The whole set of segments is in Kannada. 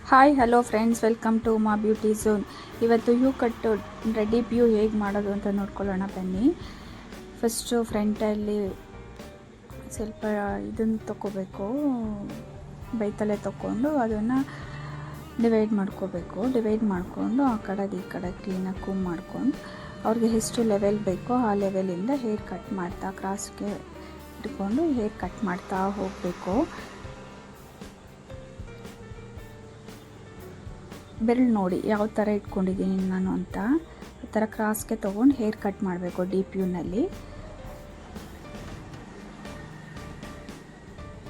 Hi hello friends, welcome to my beauty zone. ಇವತ್ತು ಯೂ ಕಟ್ಟು ರೆಡಿ ಪ್ಯೂ ಹೇಗೆ ಮಾಡೋದು ಅಂತ ನೋಡ್ಕೊಳ್ಳೋಣ ಬನ್ನಿ. ಫಸ್ಟು ಫ್ರಂಟಲ್ಲಿ ಸ್ವಲ್ಪ ಇದನ್ನು ತೊಗೋಬೇಕು, ಬೈತಲೆ ತೊಗೊಂಡು ಅದನ್ನು ಡಿವೈಡ್ ಮಾಡ್ಕೋಬೇಕು. ಡಿವೈಡ್ ಮಾಡಿಕೊಂಡು ಆ ಕಡೆಗೆ ಈ ಕಡೆ ಕ್ಲೀನಾಗಿ ಕೂಮ್ ಮಾಡ್ಕೊಂಡು ಅವ್ರಿಗೆ ಎಷ್ಟು ಲೆವೆಲ್ ಬೇಕೋ ಆ ಲೆವೆಲಿಂದ ಹೇರ್ ಕಟ್ ಮಾಡ್ತಾ ಕ್ರಾಸ್ಗೆ ಇಟ್ಕೊಂಡು ಹೇರ್ ಕಟ್ ಮಾಡ್ತಾ ಹೋಗಬೇಕು. ಬೆರಳು ನೋಡಿ ಯಾವ ಥರ ಇಟ್ಕೊಂಡಿದ್ದೀನಿ ನಾನು ಅಂತ. ಆ ಥರ ಕ್ರಾಸ್ಗೆ ತೊಗೊಂಡು ಹೇರ್ ಕಟ್ ಮಾಡಬೇಕು ಡೀಪ್ ಯೂನಲ್ಲಿ.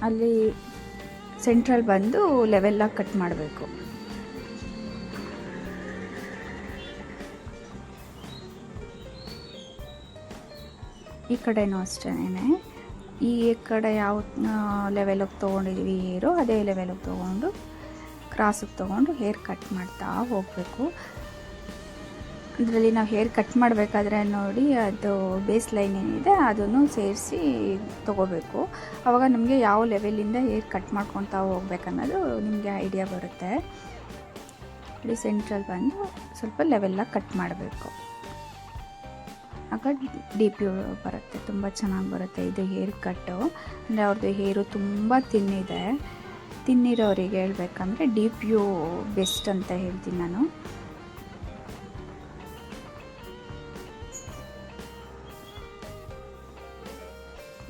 ಅಲ್ಲಿ ಸೆಂಟ್ರಲ್ ಬಂದು ಲೆವೆಲ್ಲಾಗಿ ಕಟ್ ಮಾಡಬೇಕು. ಈ ಕಡೆನೂ ಅಷ್ಟೇನೆ, ಈ ಕಡೆ ಯಾವ ಲೆವೆಲಿಗೆ ತೊಗೊಂಡಿದ್ದೀವಿ ಹೇರು ಅದೇ ಲೆವೆಲಿಗೆ ತೊಗೊಂಡು ಕ್ರಾಸಿಗೆ ತೊಗೊಂಡು ಹೇರ್ ಕಟ್ ಮಾಡ್ತಾ ಹೋಗಬೇಕು. ಅದರಲ್ಲಿ ನಾವು ಹೇರ್ ಕಟ್ ಮಾಡಬೇಕಾದ್ರೆ ನೋಡಿ ಅದು ಬೇಸ್ ಲೈನ್ ಏನಿದೆ ಅದನ್ನು ಸೇರಿಸಿ ತೊಗೋಬೇಕು. ಆವಾಗ ನಮಗೆ ಯಾವ ಲೆವೆಲಿಂದ ಹೇರ್ ಕಟ್ ಮಾಡ್ಕೊತಾ ಹೋಗ್ಬೇಕನ್ನೋದು ನಿಮಗೆ ಐಡಿಯಾ ಬರುತ್ತೆ. ಇಲ್ಲಿ ಸೆಂಟ್ರಲ್ ಬಂದು ಸ್ವಲ್ಪ ಲೆವೆಲ್ಲಾಗಿ ಕಟ್ ಮಾಡಬೇಕು. ಆಗ ಡೀಪ್ ಯೂ ಬರುತ್ತೆ, ತುಂಬ ಚೆನ್ನಾಗಿ ಬರುತ್ತೆ ಇದು ಹೇರ್ ಕಟ್ಟು. ಅಂದರೆ ಅವ್ರದ್ದು ಹೇರು ತುಂಬ ತಿನ್ನಿರೋರಿಗೆ ಹೇಳ್ಬೇಕಂದ್ರೆ ಡೀಪ್ ಯೂ ಬೆಸ್ಟ್ ಅಂತ ಹೇಳ್ತೀನಿ ನಾನು.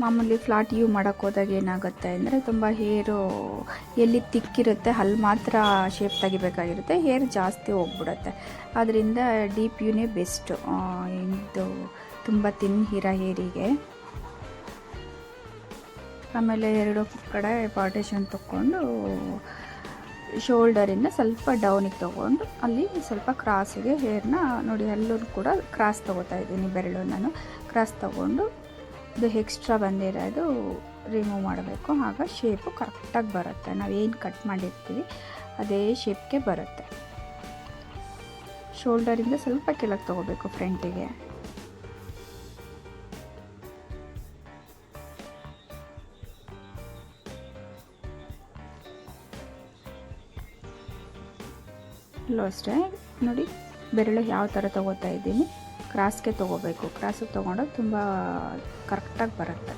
ಮಾಮೂಲಿ ಫ್ಲಾಟ್ ಯೂ ಮಾಡೋಕ್ಕೆ ಹೋದಾಗ ಏನಾಗುತ್ತೆ ಅಂದರೆ ತುಂಬ ಹೇರು ಎಲ್ಲಿ ತಿಕ್ಕಿರುತ್ತೆ ಅಲ್ಲಿ ಮಾತ್ರ ಶೇಪ್ ತೆಗಿಬೇಕಾಗಿರುತ್ತೆ, ಹೇರ್ ಜಾಸ್ತಿ ಹೋಗ್ಬಿಡುತ್ತೆ. ಆದ್ದರಿಂದ ಡೀಪ್ ಯೂನೇ ಬೆಸ್ಟು ಇದು ತುಂಬ ತಿನ್ನಿರೋ ಹೇರಿಗೆ. ಆಮೇಲೆ ಎರಡು ಕಡೆ ಪಾರ್ಟೇಷನ್ ತೊಗೊಂಡು ಶೋಲ್ಡರಿಂದ ಸ್ವಲ್ಪ ಡೌನಿಗೆ ತೊಗೊಂಡು ಅಲ್ಲಿ ಸ್ವಲ್ಪ ಕ್ರಾಸಿಗೆ ಹೇರ್ನ ನೋಡಿ, ಅಲ್ಲೂ ಕೂಡ ಕ್ರಾಸ್ ತೊಗೋತಾ ಇದ್ದೀನಿ ಬೆರಳು ನಾನು. ಕ್ರಾಸ್ ತೊಗೊಂಡು ಇದು ಎಕ್ಸ್ಟ್ರಾ ಬಂದಿರೋದು ರಿಮೂವ್ ಮಾಡಬೇಕು. ಆಗ ಶೇಪು ಕರೆಕ್ಟಾಗಿ ಬರುತ್ತೆ, ನಾವೇನು ಕಟ್ ಮಾಡಿರ್ತೀವಿ ಅದೇ ಶೇಪ್ಗೆ ಬರುತ್ತೆ. ಶೋಲ್ಡರಿಂದ ಸ್ವಲ್ಪ ಕೆಳಗೆ ತೊಗೋಬೇಕು ಫ್ರಂಟಿಗೆ. ಇಲ್ಲೂ ಅಷ್ಟೇ ನೋಡಿ, ಬೆರಳು ಯಾವ ಥರ ತೊಗೋತಾ ಇದ್ದೀನಿ, ಕ್ರಾಸ್ಗೆ ತೊಗೋಬೇಕು. ಕ್ರಾಸಿಗೆ ತೊಗೊಂಡಾಗ ತುಂಬ ಕರೆಕ್ಟಾಗಿ ಬರುತ್ತೆ.